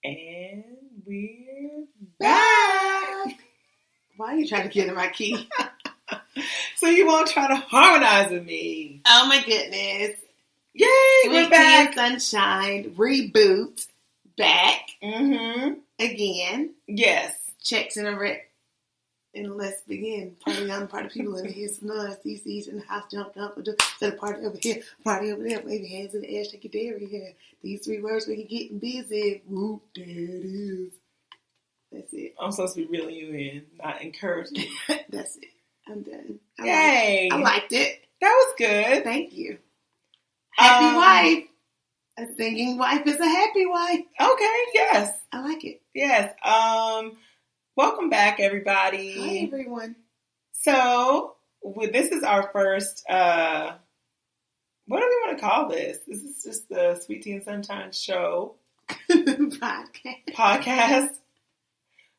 And we're back. Why are you trying to get in my key? So you won't try to harmonize with me. Oh my goodness. Yay, Sweet we're back. Tea and Sunshine, reboot, back. Mm-hmm. Again. Yes. Checks in a wreck. And let's begin. Party on, party people in here, some noise, CC's in the house, jump, set a party over here, party over there, wave your hands in the air, shake your dairy here. These 3 words when you're getting busy. Whoop, there it is. That's it. I'm supposed to be reeling you in, not encouraging you. That's it. I'm done. Yay. I liked it. That was good. Thank you. Happy wife. A singing wife is a happy wife. Okay, yes. I like it. Yes. Welcome back, everybody. Hi, everyone. So, this is our first, what do we want to call this? This is just the Sweet Tea and Sunshine show. Podcast.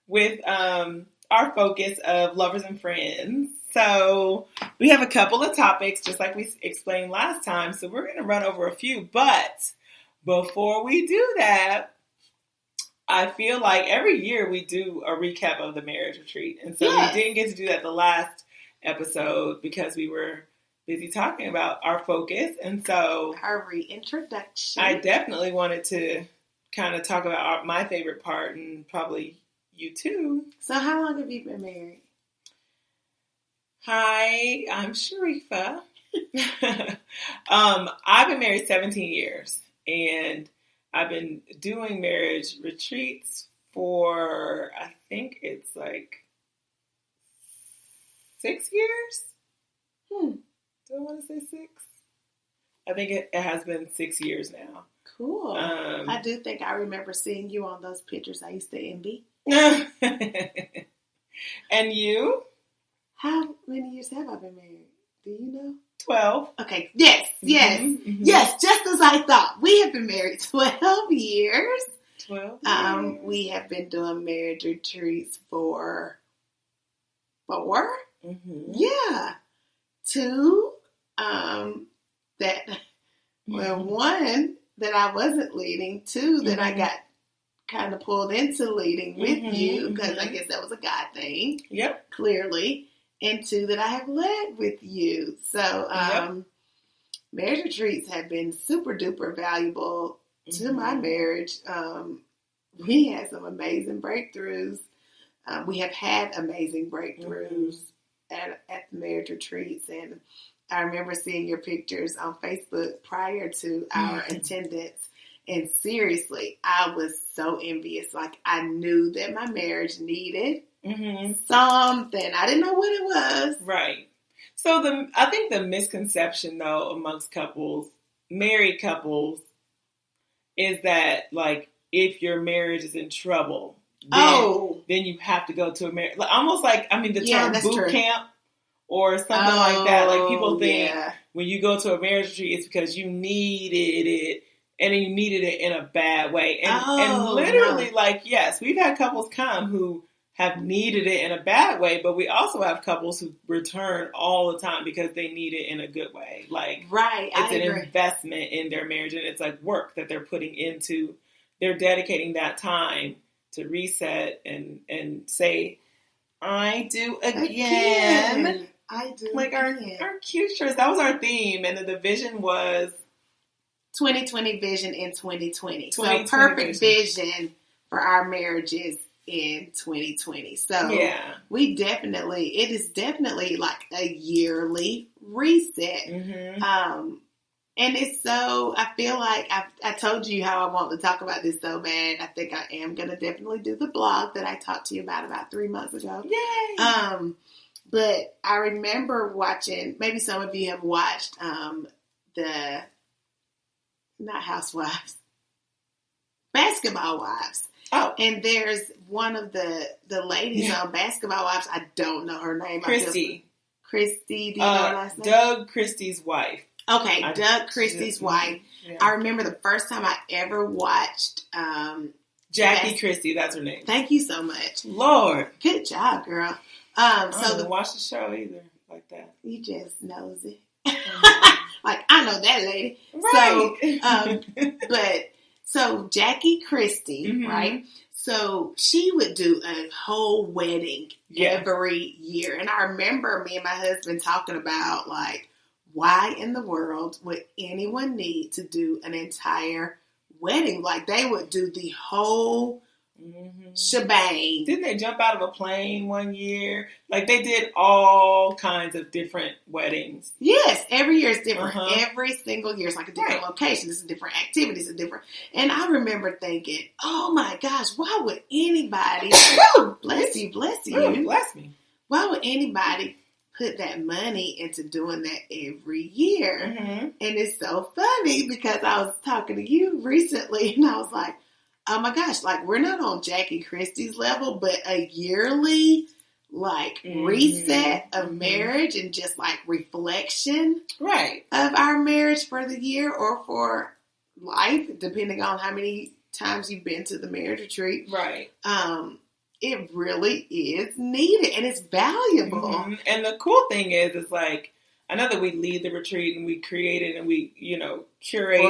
With our focus of lovers and friends. So, we have a couple of topics, just like we explained last time. So, we're going to run over a few. But, before we do that, I feel like every year we do a recap of the marriage retreat. And so we didn't get to do that the last episode because we were busy talking about our focus. And so our reintroduction. I definitely wanted to kind of talk about my favorite part and probably you too. So how long have you been married? Hi, I'm Sharifa. I've been married 17 years and I've been doing marriage retreats for, I think it's like 6 years. Do I want to say 6? I think it has been 6 years now. Cool. I do think I remember seeing you on those pictures I used to envy. And you? How many years have I been married? Do you know? 12. Okay. Yes. Mm-hmm. Yes. Just as I thought. We have been married 12 years. 12 years. We have been doing marriage retreats for 4. Mm-hmm. Yeah. 2. One that I wasn't leading. 2 that I got kind of pulled into leading with you because I guess that was a God thing. Yep. Clearly. And 2 that I have led with you. So, marriage retreats have been super duper valuable to my marriage. We had some amazing breakthroughs. We have had amazing breakthroughs at the marriage retreats. And I remember seeing your pictures on Facebook prior to our attendance. And seriously, I was so envious. Like, I knew that my marriage needed something. I didn't know what it was. Right. So I think the misconception though amongst couples, married couples, is that like if your marriage is in trouble, then you have to go to a marriage. Almost like the term boot camp or something like that. Like people think when you go to a marriage retreat, it's because you needed it. And then you needed it in a bad way. And literally, yes, we've had couples come who have needed it in a bad way, but we also have couples who return all the time because they need it in a good way. It's an investment in their marriage, and it's like work that they're putting into. They're dedicating that time to reset and say, I do again. I do like again. Our cute shirts. That was our theme, and the vision was 2020 vision in 2020. So perfect vision for our marriages in 2020. So it is definitely like a yearly reset. And it's so, I feel like I told you how I want to talk about this so bad. I think I am going to definitely do the blog that I talked to you about 3 months ago. Yay! But I remember watching, maybe some of you have watched not Housewives, Basketball Wives. Oh. And there's one of the ladies on Basketball Wives. I don't know her name. Christy. Christy, do you know her last name? Doug Christie's wife. Okay, Doug Christie's wife. Yeah. I remember the first time I ever watched Jackie Christie, that's her name. Thank you so much. Lord. Good job, girl. I don't watch the show either like that. You just knows it. Like, I know that lady. Right. So Jackie Christie, right? So she would do a whole wedding every year. And I remember me and my husband talking about, like, why in the world would anyone need to do an entire wedding? Like, they would do the whole shebang. Didn't they jump out of a plane one year? Like, they did all kinds of different weddings. Yes, every year is different. Every single year is like a different location. It's a different activity. It's a different. And I remember thinking, oh my gosh, why would anybody? Bless you. Bless me. Why would anybody put that money into doing that every year? And it's so funny because I was talking to you recently, and I was like, oh my gosh, like, we're not on Jackie Christie's level, but a yearly, like, reset of marriage and just, like, reflection of our marriage for the year or for life, depending on how many times you've been to the marriage retreat. It really is needed, and it's valuable. And the cool thing is like, I know that we lead the retreat and we create it and we, curate,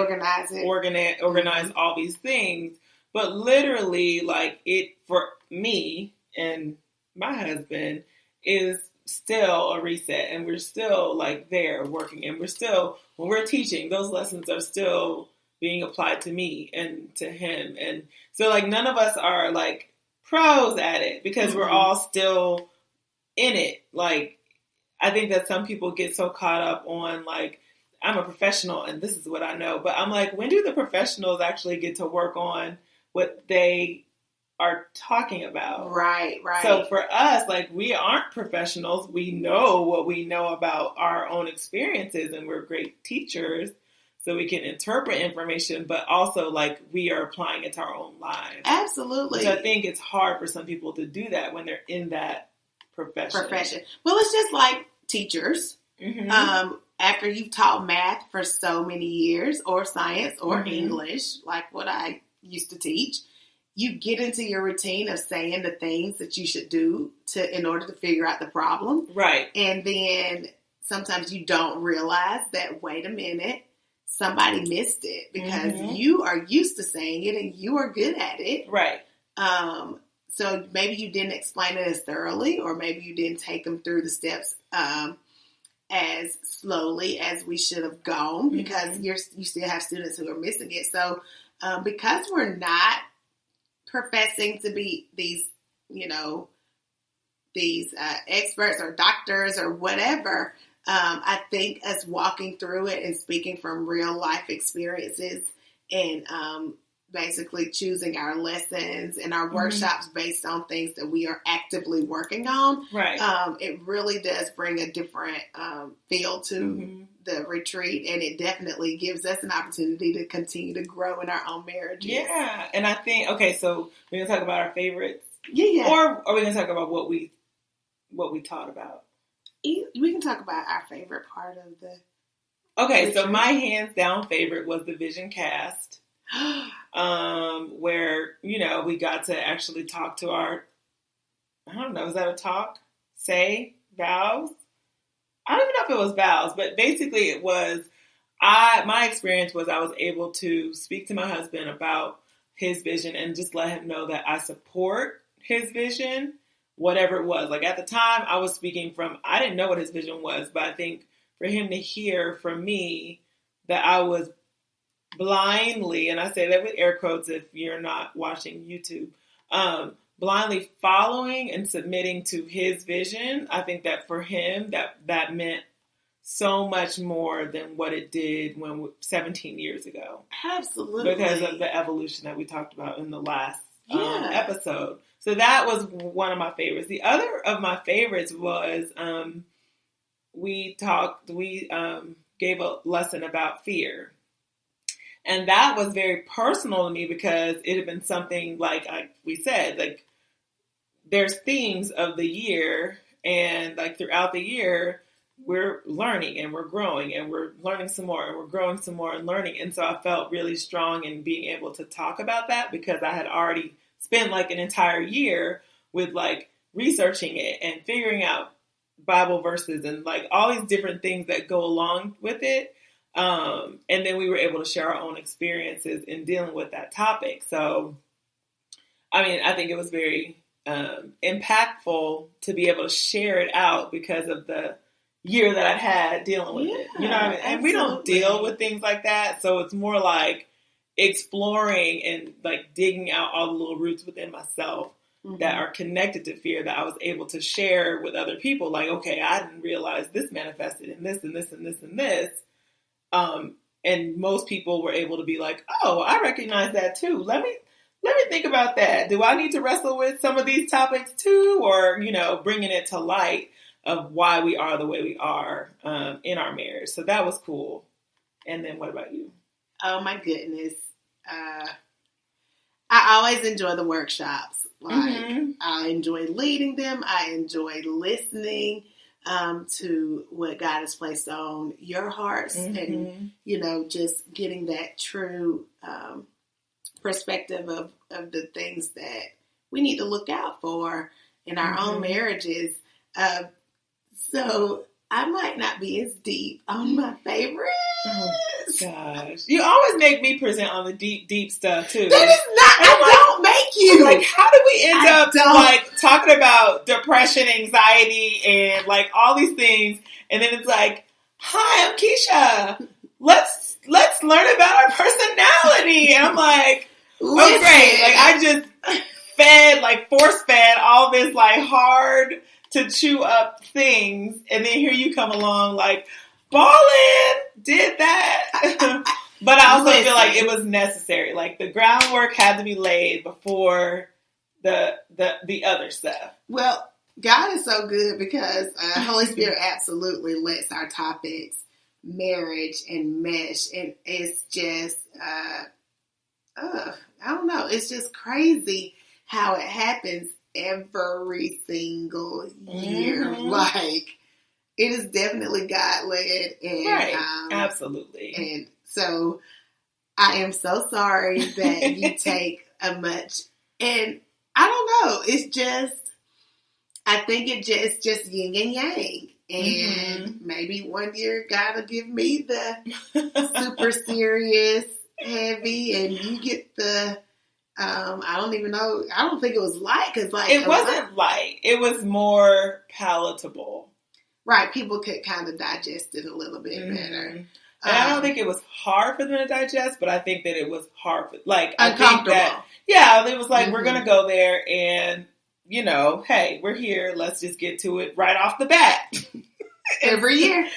organize all these things. But literally, like, it, for me and my husband, is still a reset. And we're still, like, there working. And we're still, when we're teaching, those lessons are still being applied to me and to him. And so, like, none of us are, like, pros at it because we're all still in it. Like, I think that some people get so caught up on, like, I'm a professional and this is what I know. But I'm like, when do the professionals actually get to work on what they are talking about? Right. So for us, like, we aren't professionals. We know what we know about our own experiences and we're great teachers. So we can interpret information, but also, like, we are applying it to our own lives. Absolutely. So I think it's hard for some people to do that when they're in that profession. Well, it's just like teachers. After you've taught math for so many years, or science, or English, like what I used to teach, you get into your routine of saying the things that you should do in order to figure out the problem. Right. And then sometimes you don't realize that, wait a minute, somebody missed it because you are used to saying it and you are good at it. Right. So maybe you didn't explain it as thoroughly, or maybe you didn't take them through the steps as slowly as we should have gone because you still have students who are missing it. So because we're not professing to be these experts or doctors or whatever, I think us walking through it and speaking from real life experiences and basically choosing our lessons and our workshops based on things that we are actively working on, it really does bring a different feel to the retreat, and it definitely gives us an opportunity to continue to grow in our own marriages. Yeah, and I think, okay, so we're going to talk about our favorites? Yeah. Or are we going to talk about what we taught about? We can talk about our favorite part of the retreat. So my hands down favorite was the Vision Cast. Where, we got to actually talk to our, I don't know, is that a talk? Vows? I don't even know if it was vows, but basically it was, my experience was I was able to speak to my husband about his vision and just let him know that I support his vision, whatever it was. Like, at the time I was speaking from, I didn't know what his vision was, but I think for him to hear from me that I was blindly, and I say that with air quotes if you're not watching YouTube, blindly following and submitting to his vision, I think that for him, that meant so much more than what it did 17 years ago. Absolutely. Because of the evolution that we talked about in the last episode. So that was one of my favorites. The other of my favorites was we gave a lesson about fear. And that was very personal to me because it had been something, like we said, like, there's themes of the year, and like throughout the year, we're learning and we're growing and we're learning some more and we're growing some more and learning. And so I felt really strong in being able to talk about that because I had already spent like an entire year with like researching it and figuring out Bible verses and like all these different things that go along with it. And then we were able to share our own experiences in dealing with that topic. So, I mean, I think it was very impactful to be able to share it out because of the year that I had dealing with it. You know what I mean? And we don't deal with things like that. So it's more like exploring and like digging out all the little roots within myself that are connected to fear that I was able to share with other people. Like, okay, I didn't realize this manifested in this and this and this and this. And most people were able to be like, oh, I recognize that too. Let me think about that. Do I need to wrestle with some of these topics too? Or, you know, bringing it to light of why we are the way we are in our marriage. So that was cool. And then what about you? Oh my goodness. I always enjoy the workshops. Like, I enjoy leading them. I enjoy listening to what God has placed on your hearts and, you know, just getting that true perspective of the things that we need to look out for in our own marriages. So I might not be as deep on my favorites. Oh, gosh. You always make me present on the deep stuff, too. That is not, don't make you. I'm like, how did we end up, like, talking about depression, anxiety, and, like, all these things, and then it's like, hi, I'm Keisha. Let's learn about our personality. And I'm like, oh, great. Like, I just force-fed all this, like, hard to chew up things, and then here you come along, like, ballin', did that. But I also feel like it was necessary. Like, the groundwork had to be laid before the other stuff. Well, God is so good because Holy Spirit absolutely lets our topics marriage and mesh, and it's just, I don't know, it's just crazy how it happens every single year. Like, it is definitely God-led. And, right. Absolutely. And so I am so sorry that you take a much, and I don't know, it's just, I think it's just yin and yang. And maybe one year God will give me the super serious, heavy, and you get the, I don't even know, I don't think it was light, because like, it wasn't light, it was more palatable. Right, people could kind of digest it a little bit better. And I don't think it was hard for them to digest, but I think that it was hard for, like, uncomfortable. I think that, yeah, it was like, we're going to go there and, you know, hey, we're here. Let's just get to it right off the bat. Every year,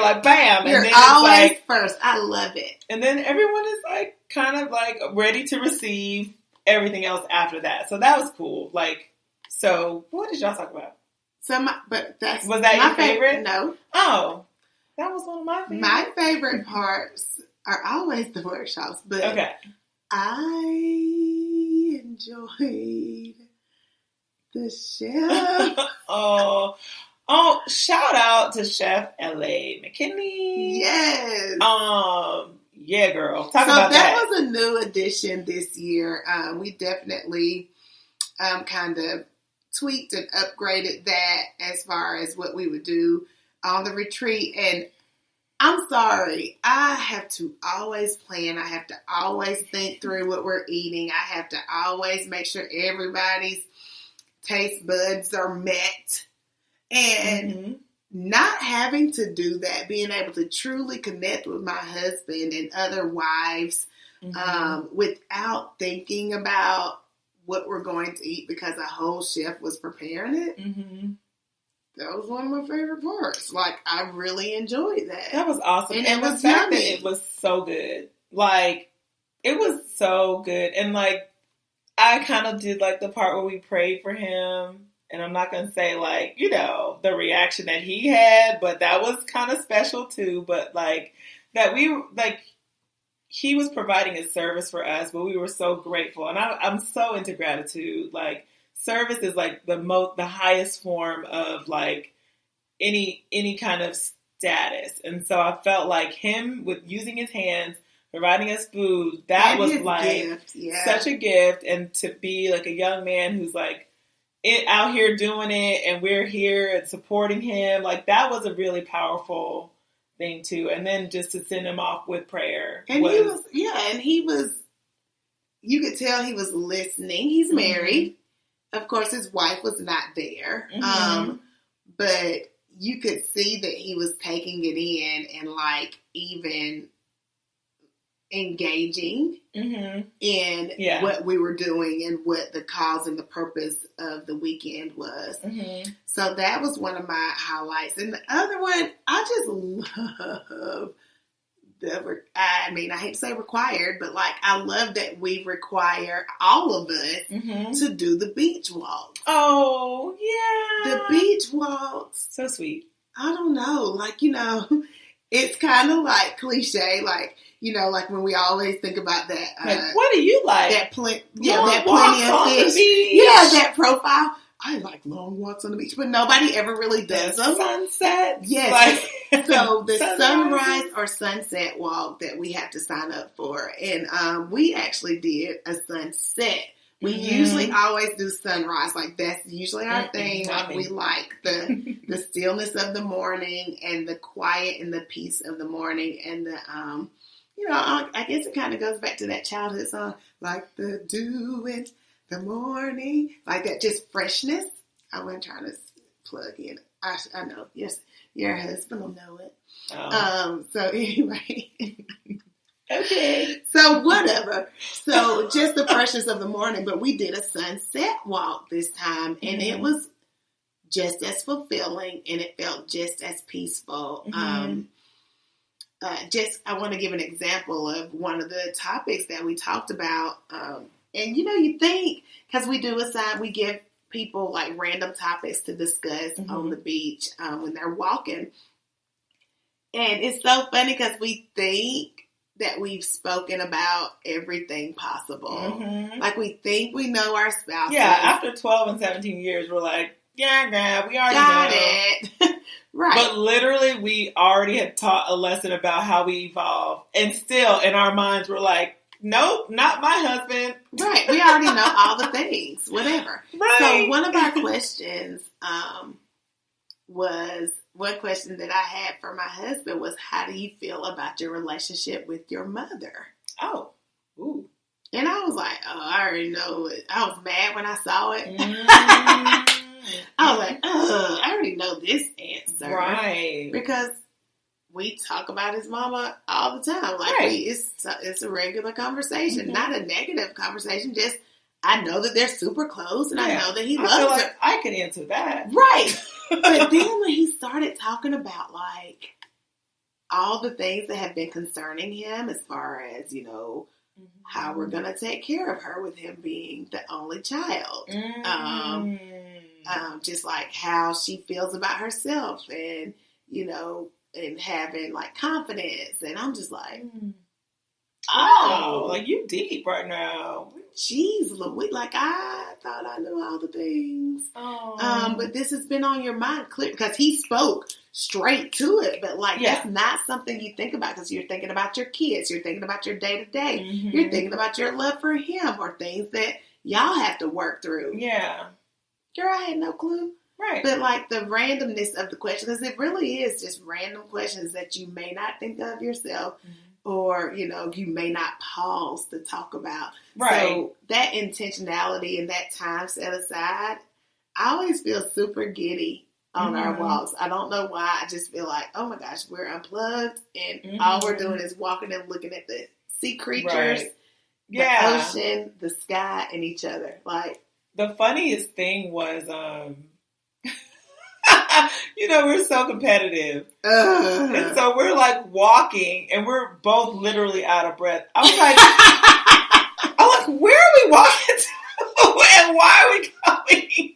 like, bam. You're and then always it's like, first. I love it. And then everyone is like, kind of like ready to receive everything else after that. So that was cool. Like, so what did y'all talk about? Was that your favorite? No. Oh, that was one of my favorites. My favorite parts are always the workshops, but okay. I enjoyed the chef. oh, shout out to Chef L.A. McKinney. Yes. Yeah, girl. Talk about that. So that was a new addition this year. We definitely kind of tweaked and upgraded that as far as what we would do on the retreat. And I'm sorry, I have to always plan. I have to always think through what we're eating. I have to always make sure everybody's taste buds are met. And not having to do that, being able to truly connect with my husband and other wives without thinking about what we're going to eat because a whole chef was preparing it. That was one of my favorite parts. Like, I really enjoyed that. That was awesome. And it was the fact that it was so good. Like, it was so good. And, like, I kind of did, like, the part where we prayed for him. And I'm not going to say, like, you know, the reaction that he had, but that was kind of special, too. But, like, that he was providing a service for us, but we were so grateful. And I'm so into gratitude. Like, service is like the highest form of like any kind of status. And so I felt like him with using his hands, providing us food, that was like such a gift. And to be like a young man who's like out here doing it and we're here and supporting him, like that was a really powerful thing too. And then just to send him off with prayer. And he was, you could tell he was listening. He's married. Of course, his wife was not there. But you could see that he was taking it in and like even engaging in what we were doing and what the cause and the purpose of the weekend was. So that was one of my highlights. And the other one, I just love I hate to say required, but like I love that we require all of us to do the beach walks. Oh, yeah. The beach walks. So sweet. I don't know. Like, it's kind of like cliche, like, like when we always think about that. Like, what do you like? That plenty of fish. Yeah, that profile. I like long walks on the beach, but nobody ever really does them. Sunset. Yes. So the sunrise or sunset walk that we have to sign up for. And we actually did a sunset. We usually always do sunrise. Like that's usually our thing. Like we like the stillness of the morning and the quiet and the peace of the morning and the I guess it kind of goes back to that childhood song, like the dew in the morning, like that, just freshness. I wasn't trying to plug in. I know. Yes, your husband will know it. Oh. So anyway. Okay. So whatever. So just the freshness of the morning, but we did a sunset walk this time, and it was just as fulfilling, and it felt just as peaceful. I want to give an example of one of the topics that we talked about. And you think, because we give people like random topics to discuss on the beach when they're walking. And it's so funny because we think that we've spoken about everything possible. Like we think we know our spouses. Yeah, after 12 and 17 years, we're like, yeah, we already got know. it. Right. But literally, we already had taught a lesson about how we evolve. And still, in our minds, we're like, nope, not my husband. Right. We already know all the things, whatever. Right. So one of our questions was, one question that I had for my husband was, how do you feel about your relationship with your mother? Oh. Ooh. And I was like, I already know it. I was mad when I saw it. I was like, I already know this answer. Right. Because we talk about his mama all the time. Like, it's a regular conversation, not a negative conversation. Just, I know that they're super close, and I know that he loves her. I can answer that. Right. But then when he started talking about, like, all the things that have been concerning him as far as, how we're going to take care of her with him being the only child. Just like how she feels about herself and, and having like confidence. And I'm just like, like you deep right now. Jeez, Louis, like I thought I knew all the things. But this has been on your mind clear because he spoke straight to it. But like, that's not something you think about because you're thinking about your kids. You're thinking about your day to day. You're thinking about your love for him or things that y'all have to work through. Yeah. Girl, I had no clue. Right. But like the randomness of the question, because it really is just random questions that you may not think of yourself or, you may not pause to talk about. Right. So that intentionality and that time set aside, I always feel super giddy on our walks. I don't know why. I just feel like, oh my gosh, we're unplugged and all we're doing is walking and looking at the sea creatures, the ocean, the sky, and each other. Like, the funniest thing was, we're so competitive. And so we're like walking and we're both literally out of breath. I was like, where are we walking to? And why are we going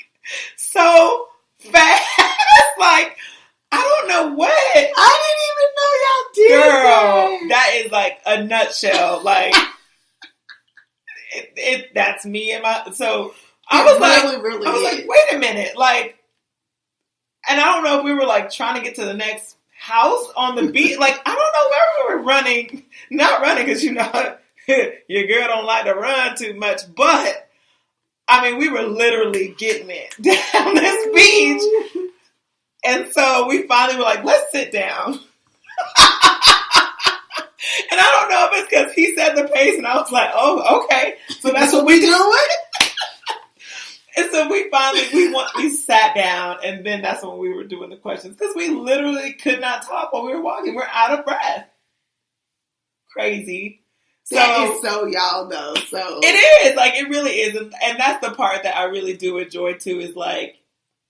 so fast? Like, I don't know what. I didn't even know y'all did. Girl, that is like a nutshell. Like, that's me and my, so I was like, wait a minute. Like, and I don't know if we were like trying to get to the next house on the beach. Like, I don't know where we were running. Not running because, your girl don't like to run too much. But, we were literally getting it down this beach. And so we finally were like, let's sit down. And I don't know if it's because he set the pace and I was like, oh, okay. So that's what we doing? And so we sat down, and then that's when we were doing the questions, because we literally could not talk while we were walking. We're out of breath. Crazy. That is so y'all though. So it is, like, it really is, and that's the part that I really do enjoy too. Is like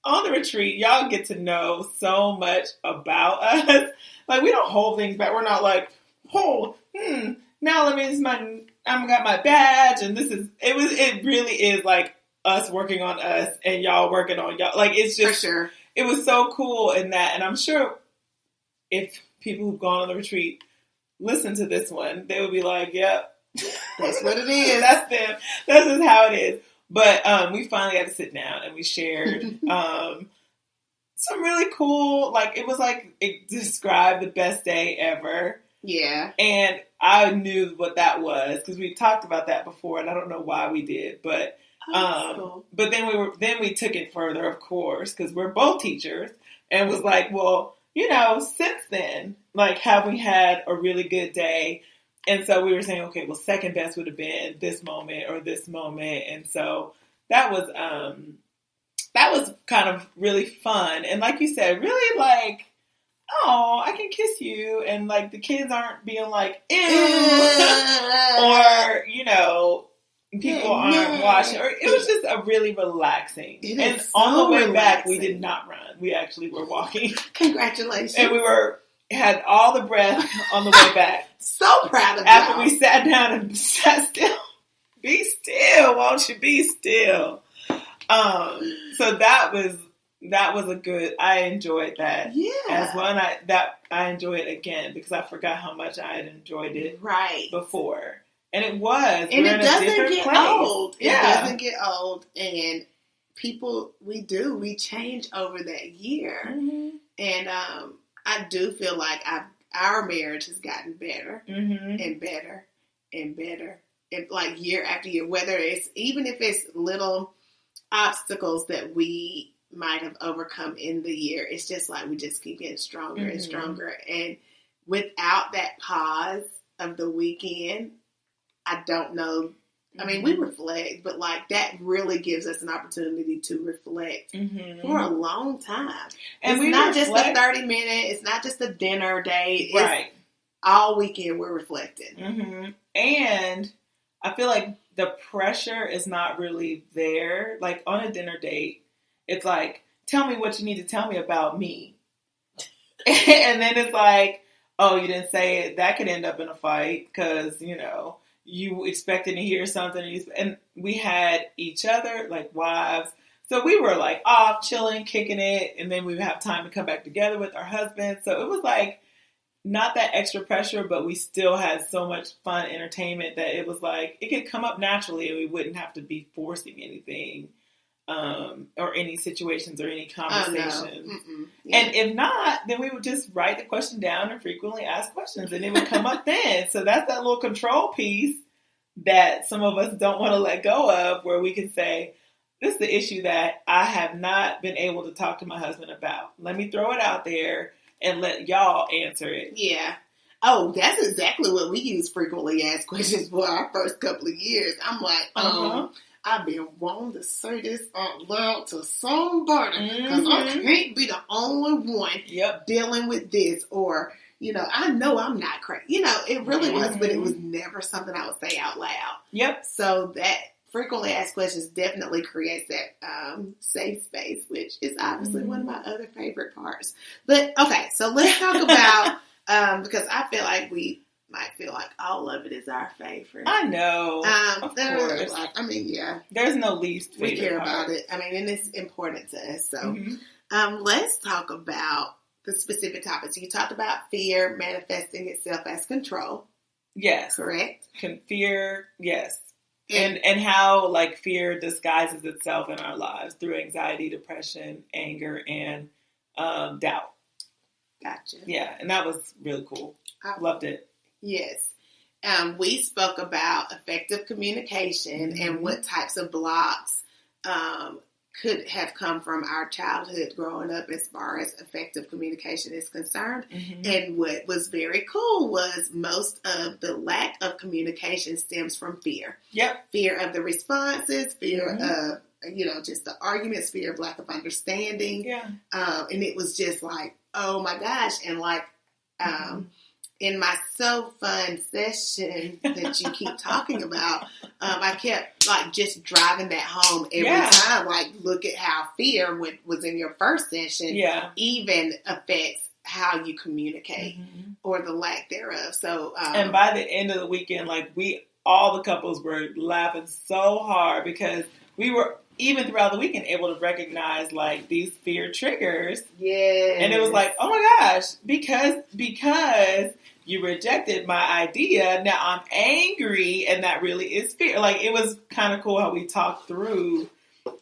on the retreat, y'all get to know so much about us. Like, we don't hold things back. We're not like, now let me I've got my badge, and it really is like us working on us and y'all working on y'all. Like, it's just, for sure. It was so cool in that. And I'm sure if people who've gone on the retreat listen to this one, they would be like, yep, that's what it is. That's them. That's just how it is. But we finally got to sit down and we shared some really cool, like, it was like, it described the best day ever. Yeah. And I knew what that was because we talked about that before, and I don't know why we did, but cool. But then we took it further, of course, because we're both teachers, and was like, well, since then, like, have we had a really good day? And so we were saying, okay, well, second best would have been this moment or this moment, and so that was kind of really fun, and like you said, really like, oh, I can kiss you, and like the kids aren't being like, ew, or people aren't watching, or it was just a really relaxing. And on the way back, we did not run. We actually were walking. Congratulations. And we had all the breath on the way back. So proud of you. After we sat down and sat still. Be still, won't you? Be still. So that was a good, I enjoyed that. Yeah. As well. And I enjoyed it again because I forgot how much I had enjoyed it before. And it was. And it doesn't get old. Yeah. It doesn't get old. And people, we change over that year. Mm-hmm. And I do feel like our marriage has gotten better and better and better. And like year after year, even if it's little obstacles that we might have overcome in the year, it's just like we just keep getting stronger and stronger. And without that pause of the weekend, I don't know. I mean, we reflect, but like that really gives us an opportunity to reflect for a long time. And it's not just a 30-minute, it's not just a dinner date. Right. It's all weekend we're reflecting. Mm-hmm. And I feel like the pressure is not really there. Like on a dinner date, it's like, tell me what you need to tell me about me. And then it's like, oh, you didn't say it. That could end up in a fight because, you expected to hear something. And we had each other, like wives. So we were like off, chilling, kicking it. And then we would have time to come back together with our husbands. So it was like not that extra pressure, but we still had so much fun entertainment that it was like it could come up naturally and we wouldn't have to be forcing anything. Or any situations or any conversations. Oh, no. Yeah. And if not, then we would just write the question down and frequently ask questions and it would come up then. So that's that little control piece that some of us don't want to let go of, where we can say, this is the issue that I have not been able to talk to my husband about. Let me throw it out there and let y'all answer it. Yeah. Oh, that's exactly what we use frequently asked questions for our first couple of years. I'm like, I've been wanting to say this out loud to somebody because I can't be the only one dealing with this, or, I know I'm not crazy. It really was, but it was never something I would say out loud. Yep. So that frequently asked questions definitely creates that safe space, which is obviously one of my other favorite parts. But okay, so let's talk about, because I feel like we might feel like all of it is our favorite. I know. Of course. I mean, yeah. There's no least favorite. We care part. about it. I mean, and it's important to us. So let's talk about the specific topics. So you talked about fear manifesting itself as control. Yes. Correct? Fear, yes. And how, like, fear disguises itself in our lives through anxiety, depression, anger, and doubt. Gotcha. Yeah, and that was really cool. I loved it. Yes. We spoke about effective communication and what types of blocks could have come from our childhood growing up as far as effective communication is concerned. And what was very cool was most of the lack of communication stems from fear. Fear of the responses, fear of, just the arguments, fear of lack of understanding. And it was just like, oh my gosh. And like, in my So Fun session that you keep talking about, I kept like just driving that home every time. Like, look at how fear was in your first session even affects how you communicate or the lack thereof. So, and by the end of the weekend, like all the couples were laughing so hard because we were even throughout the weekend able to recognize like these fear triggers. And it was like, oh my gosh, because you rejected my idea, now I'm angry, and that really is fear. Like, it was kind of cool how we talked through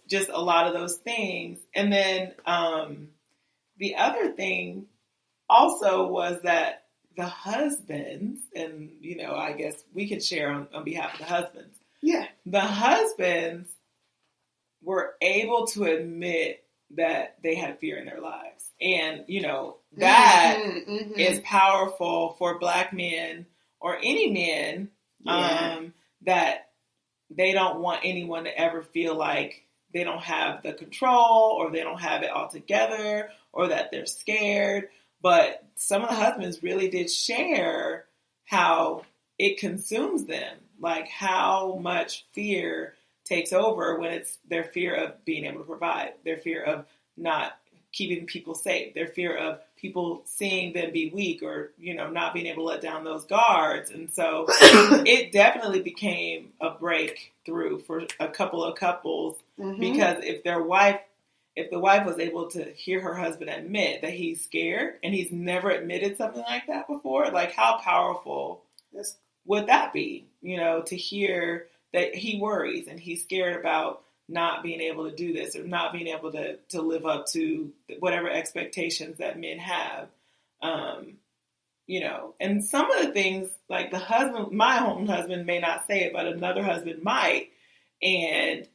just a lot of those things. And then the other thing also was that the husbands, and, I guess we could share on behalf of the husbands. The husbands were able to admit that they had fear in their lives. And, that is powerful for Black men or any men, that they don't want anyone to ever feel like they don't have the control or they don't have it all together or that they're scared. But some of the husbands really did share how it consumes them, like how much fear takes over when it's their fear of being able to provide, their fear of not keeping people safe, their fear of people seeing them be weak or, not being able to let down those guards. And so it definitely became a breakthrough for a couple of couples because if the wife was able to hear her husband admit that he's scared and he's never admitted something like that before, like how powerful would that be, to hear that he worries and he's scared about not being able to do this or not being able to live up to whatever expectations that men have, and some of the things like the husband, my own husband may not say it, but another husband might. And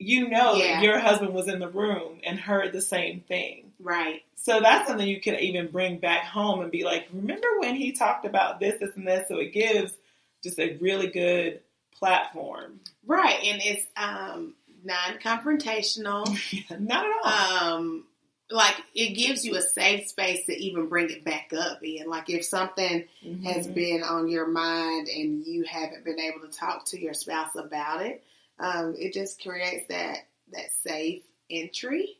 that your husband was in the room and heard the same thing. Right. So that's something you can even bring back home and be like, remember when he talked about this, this, and this? So it gives just a really good platform. Right. And it's non-confrontational. Not at all. Like, it gives you a safe space to even bring it back up in. Like, if something has been on your mind and you haven't been able to talk to your spouse about it, it just creates that safe entry.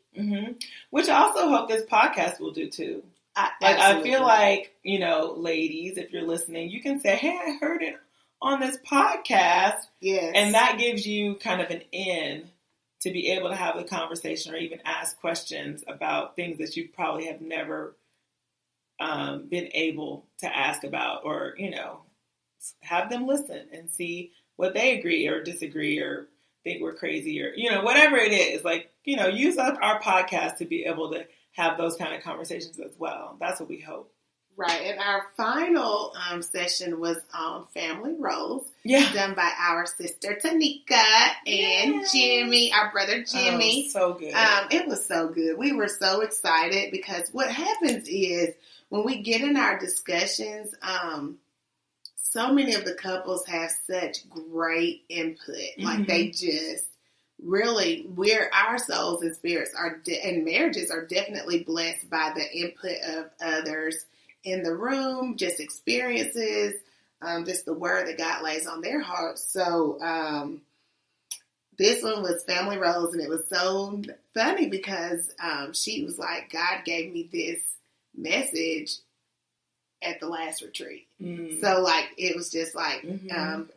Which I also hope this podcast will do too. I feel like, ladies, if you're listening, you can say, hey, I heard it on this podcast. Yes. And that gives you kind of an in to be able to have the conversation or even ask questions about things that you probably have never been able to ask about, or, have them listen and see what they agree or disagree or think we're crazy or, whatever it is. Like, use up our podcast to be able to have those kind of conversations as well. That's what we hope. Right. And our final session was on family roles. Done by our sister Tanika and Jimmy, our brother Jimmy. So good. It was so good. We were so excited because what happens is when we get in our discussions, so many of the couples have such great input. Like, they just really, our souls and spirits and marriages are definitely blessed by the input of others in the room, just experiences, just the word that God lays on their hearts. So this one was family roles, and it was so funny because she was like, God gave me this message at the last retreat. So like, it was just like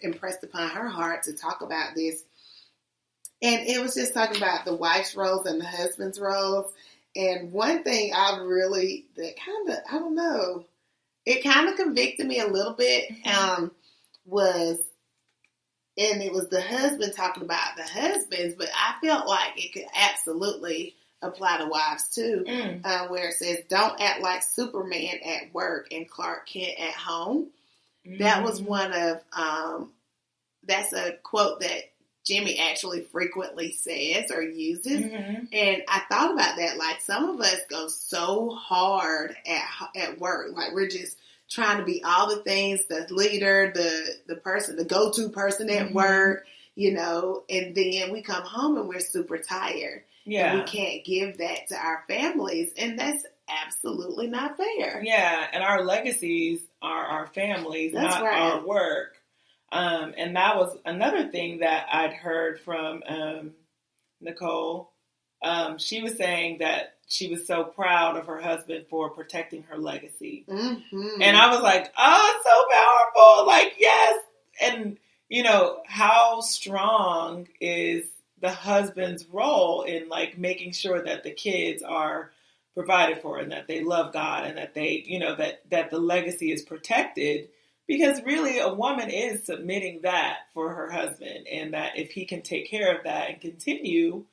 impressed upon her heart to talk about this. And it was just talking about the wife's roles and the husband's roles. And one thing it kind of convicted me a little bit, was, and it was the husband talking about the husbands, but I felt like it could absolutely apply to wives too, where it says, don't act like Superman at work and Clark Kent at home. That was one of, that's a quote that Jimmy actually frequently says or uses. Mm-hmm. And I thought about that. Like, some of us go so hard at work. Like, we're just trying to be all the things, the leader, the person, the go-to person at work, you know, and then we come home and we're super tired. Yeah. And we can't give that to our families. And that's absolutely not fair. Yeah. And our legacies are our families, That's not right. our work. And that was another thing that I'd heard from Nicole. She was saying that she was so proud of her husband for protecting her legacy. Mm-hmm. And I was like, oh, it's so powerful. Like, yes. And, you know, how strong is the husband's role in, like, making sure that the kids are provided for and that they love God and that they, you know, that the legacy is protected. Because really, a woman is submitting that for her husband, and that if he can take care of that and continue,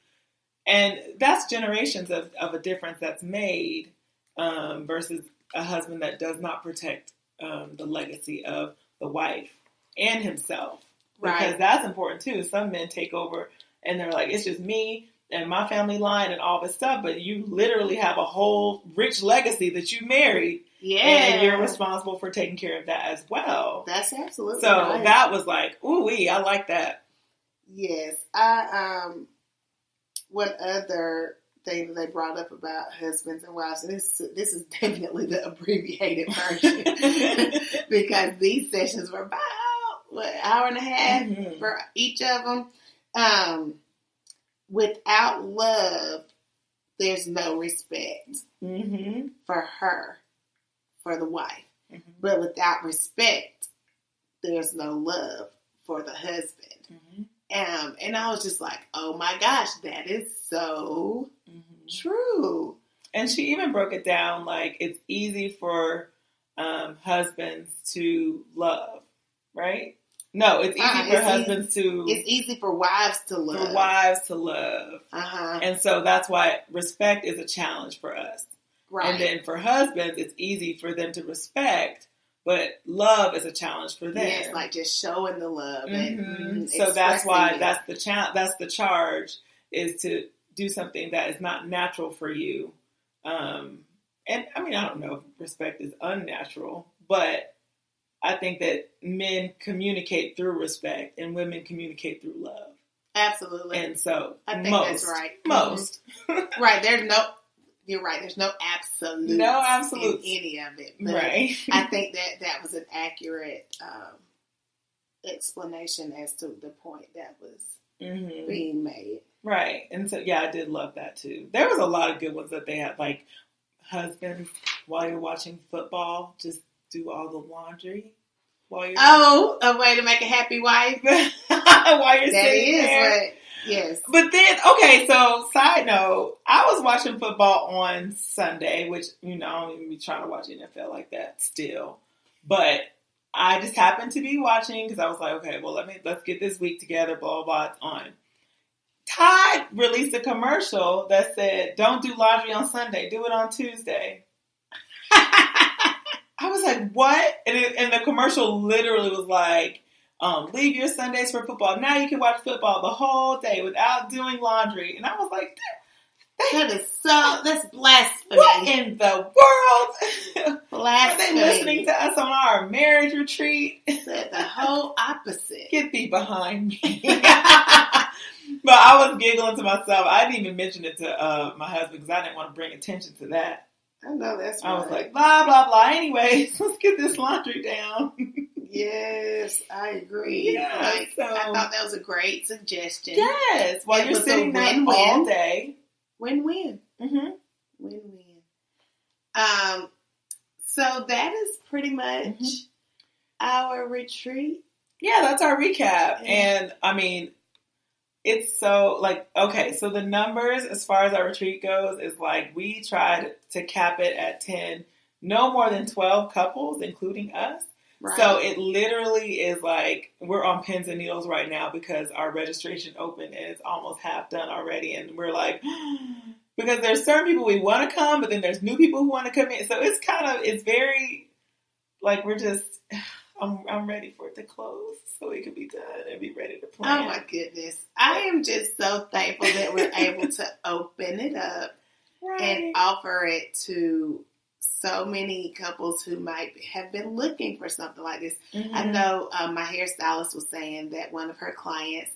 and that's generations of a difference that's made versus a husband that does not protect the legacy of the wife and himself. Right. Because that's important too. Some men take over and they're like, it's just me and my family line and all this stuff, but you literally have a whole rich legacy that you married. Yeah. And you're responsible for taking care of that as well. That's absolutely so right. That was like, ooh-wee, I like that. Yes. One other thing that they brought up about husbands and wives, and this is definitely the abbreviated version, because these sessions were about, an hour and a half for each of them. Without love, there's no respect for her. For the wife. But without respect, there's no love for the husband. And I was just like, oh my gosh, that is so true. And she even broke it down like it's easy for husbands to love, right? No, it's easy for husbands to... It's easy for wives to love. For wives to love. And so that's why respect is a challenge for us. Right. And then for husbands, it's easy for them to respect, but love is a challenge for them. Yes, like just showing the love. And, so that's why that's the charge, is to do something that is not natural for you. And I mean, I don't know if respect is unnatural, but I think that men communicate through respect and women communicate through love. Absolutely. And so I think that's right. Most. Right. You're right. There's no absolute in any of it. But right. I think that was an accurate explanation as to the point that was being made. Right. And so, yeah, I did love that too. There was a lot of good ones that they had, like husbands, while you're watching football, just do all the laundry. While you're a way to make a happy wife. While you're sitting there. Yes. But then, okay, so side note, I was watching football on Sunday, which, you know, I don't even be trying to watch NFL like that still. But I just happened to be watching because I was like, okay, well, let's get this week together, blah, blah, blah, it's on. Tide released a commercial that said, don't do laundry on Sunday, do it on Tuesday. I was like, what? And the commercial literally was like, leave your Sundays for football. Now you can watch football the whole day without doing laundry. And I was like, that's blasphemy. What in the world? Blasphemy. Are they listening to us on our marriage retreat? Said the whole opposite. Get thee behind me. But I was giggling to myself. I didn't even mention it to my husband because I didn't want to bring attention to that. I know that's right. I was like, blah, blah, blah. Anyways, let's get this laundry down. Yes, I agree. Yeah, I thought that was a great suggestion. Yes, while you're sitting there all day. Win-win. Win-win. So that is pretty much our retreat. Yeah, that's our recap. And I mean, it's so like, okay, so the numbers as far as our retreat goes is like, we tried to cap it at 10, no more than 12 couples, including us. Right. So it literally is like, we're on pins and needles right now because our registration open and it's almost half done already. And we're like, because there's certain people we want to come, but then there's new people who want to come in. So it's very, like, we're just, I'm ready for it to close so it can be done and be ready to plan. Oh my goodness. I am just so thankful that we're able to open it up and offer it to so many couples who might have been looking for something like this. Mm-hmm. I know my hairstylist was saying that one of her clients,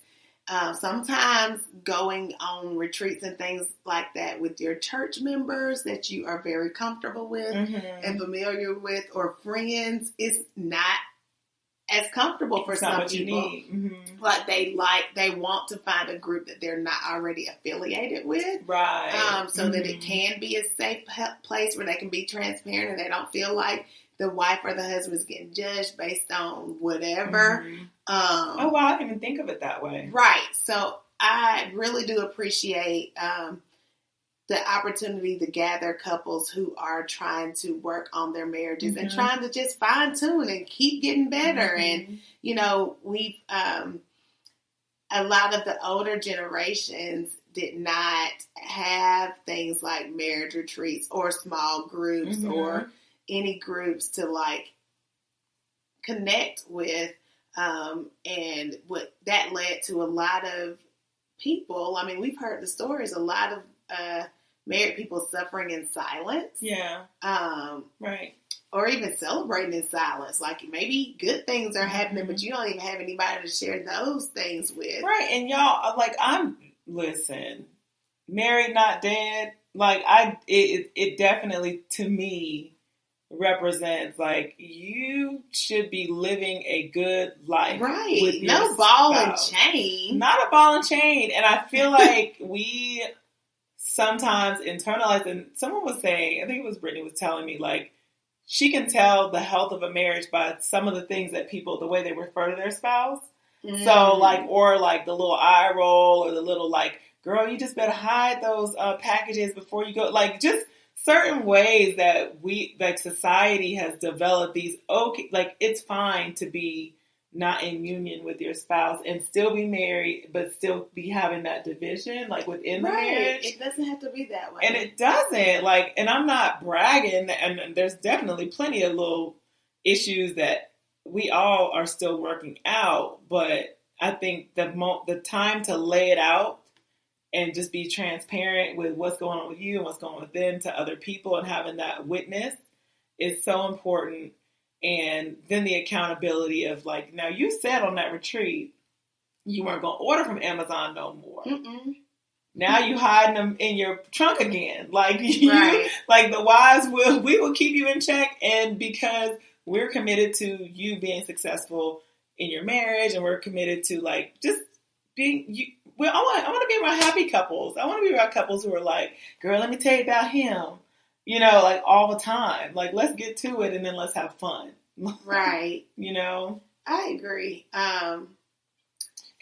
sometimes going on retreats and things like that with your church members that you are very comfortable with and familiar with, or friends, is not as comfortable for some people. Like they want to find a group that they're not already affiliated with, right? So that it can be a safe place where they can be transparent and they don't feel like the wife or the husband is getting judged based on whatever. Oh wow, I didn't even think of it that way. Right. So I really do appreciate the opportunity to gather couples who are trying to work on their marriages and trying to just fine tune and keep getting better. And, you know, we've, a lot of the older generations did not have things like marriage retreats or small groups or any groups to like connect with. And what that led to a lot of people. I mean, we've heard the stories, a lot of, married people suffering in silence. Yeah. Right. Or even celebrating in silence. Like maybe good things are happening, but you don't even have anybody to share those things with. Right. And y'all, like, listen, married, not dead. Like, it definitely, to me, represents, like, you should be living a good life. Right. With no ball and chain. Not a ball and chain. And I feel like we sometimes internalize, and someone was saying, I think it was Brittany was telling me, like, she can tell the health of a marriage by some of the things that people, the way they refer to their spouse. So, like, or like the little eye roll or the little, like, girl, you just better hide those packages before you go. Like, just certain ways that society has developed these, okay, like, it's fine to be not in union with your spouse and still be married, but still be having that division, like, within the marriage. It doesn't have to be that way. And it doesn't, like, and I'm not bragging, and there's definitely plenty of little issues that we all are still working out, but I think the time to lay it out and just be transparent with what's going on with you and what's going on with them to other people and having that witness is so important. And then the accountability of, like, now you said on that retreat you weren't going to order from Amazon no more. Now you hiding them in your trunk again. Like, like the wives we will keep you in check. And because we're committed to you being successful in your marriage, and we're committed to, like, just being you. Well, I want to be around happy couples. I want to be around couples who are like, girl, let me tell you about him. You know, like, all the time. Like, let's get to it and then let's have fun. Right. You know? I agree.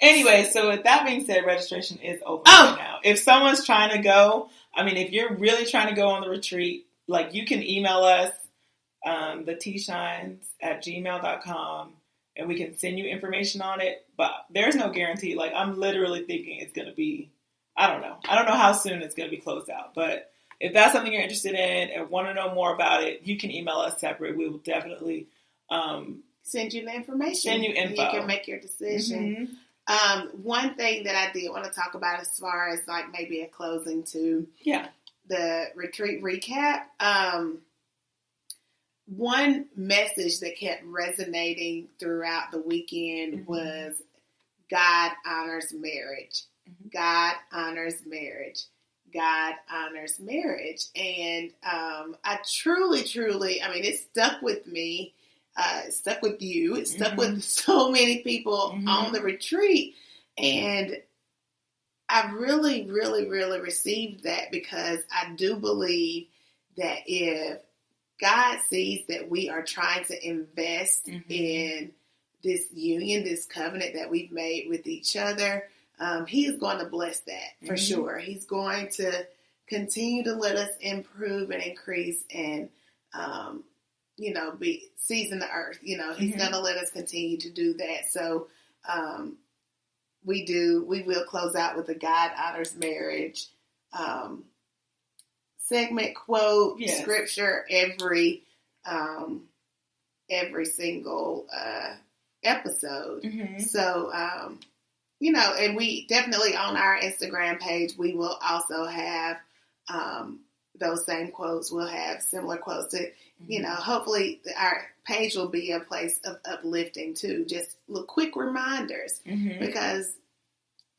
Anyway, so with that being said, registration is open right now. If someone's trying to go, I mean, if you're really trying to go on the retreat, like, you can email us, theteashines@gmail.com, and we can send you information on it. But there's no guarantee. Like, I'm literally thinking it's going to be, I don't know. I don't know how soon it's going to be closed out, but if that's something you're interested in and want to know more about it, you can email us separate. We will definitely send you the information. Send you info. And you can make your decision. One thing that I did want to talk about as far as, like, maybe a closing to the retreat recap. One message that kept resonating throughout the weekend was God honors marriage. God honors marriage. God honors marriage. And I truly, I mean, it stuck with me. It stuck with you. It stuck with so many people on the retreat. And I really, really, really received that, because I do believe that if God sees that we are trying to invest in this union, this covenant that we've made with each other, He is going to bless that for sure. He's going to continue to let us improve and increase and, be season the earth. You know, He's going to let us continue to do that. So, we will close out with a God honors marriage, segment, quote, scripture every every single episode. Mm-hmm. So, and we definitely on our Instagram page, we will also have those same quotes. We'll have similar quotes to, hopefully our page will be a place of uplifting too. Just little quick reminders, because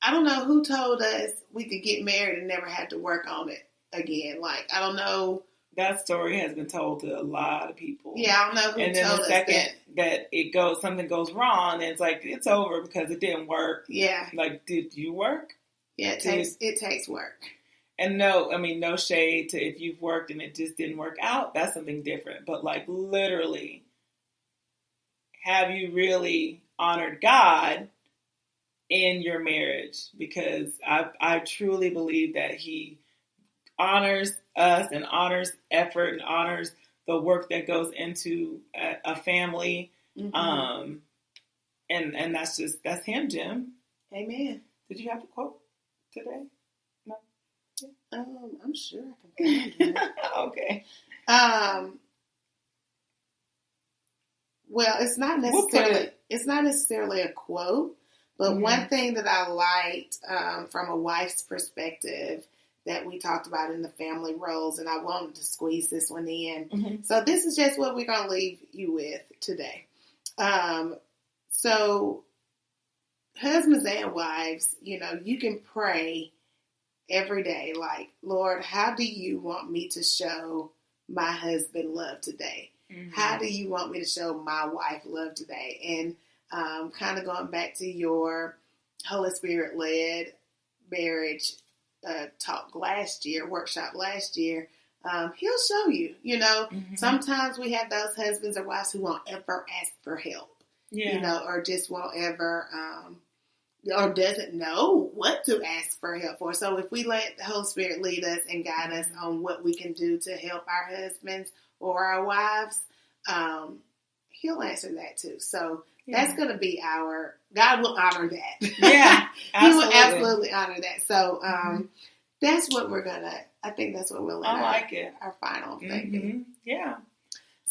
I don't know who told us we could get married and never have to work on it again. Like, I don't know. That story has been told to a lot of people. Yeah, I don't know who told us that. And then the second something goes wrong, and it's like, it's over because it didn't work. Yeah. Like, did you work? Yeah, it takes work. And no shade to if you've worked and it just didn't work out. That's something different. But like, literally, have you really honored God in your marriage? Because I truly believe that He honors us and honors effort and honors the work that goes into a family. And that's Him, Jim. Amen. Did you have a quote today? No. Yeah. I'm sure I can find it. Okay. Well, it's not necessarily a quote, but one thing that I liked from a wife's perspective that we talked about in the family roles, and I wanted to squeeze this one in. So this is just what we're going to leave you with today. So husbands and wives, you can pray every day, like, Lord, how do you want me to show my husband love today? How do you want me to show my wife love today? And kind of going back to your Holy Spirit-led marriage workshop last year, He'll show you, Sometimes we have those husbands or wives who won't ever ask for help, or just won't ever, or doesn't know what to ask for help for. So if we let the Holy Spirit lead us and guide us on what we can do to help our husbands or our wives, He'll answer that too. So that's going to be God will honor that. Yeah, He will absolutely honor that. So that's what I think that's what we'll let our final thing be. Yeah.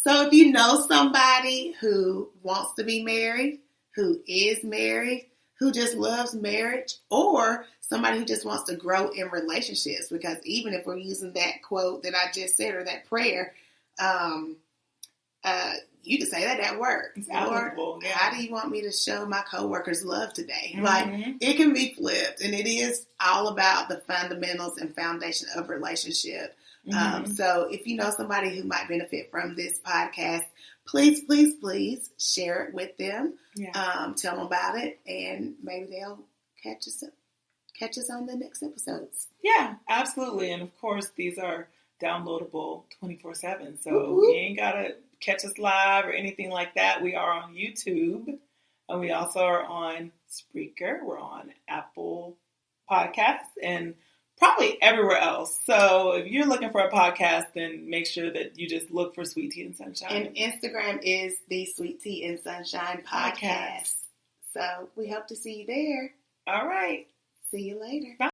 So if you know somebody who wants to be married, who is married, who just loves marriage, or somebody who just wants to grow in relationships, because even if we're using that quote that I just said or that prayer, you can say that at work. Lord, how do you want me to show my coworkers love today? Like, it can be flipped, and it is all about the fundamentals and foundation of relationship. So if you know somebody who might benefit from this podcast, please, please, please share it with them. Yeah. Tell them about it, and maybe they'll catch us on the next episodes. Yeah, absolutely. And of course, these are downloadable 24/7. So you ain't got to catch us live or anything like that. We are on YouTube, and we also are on Spreaker. We're on Apple Podcasts and probably everywhere else. So if you're looking for a podcast, then make sure that you just look for Sweet Tea and Sunshine. And Instagram is the Sweet Tea and Sunshine Podcast. So we hope to see you there. All right. See you later. Bye.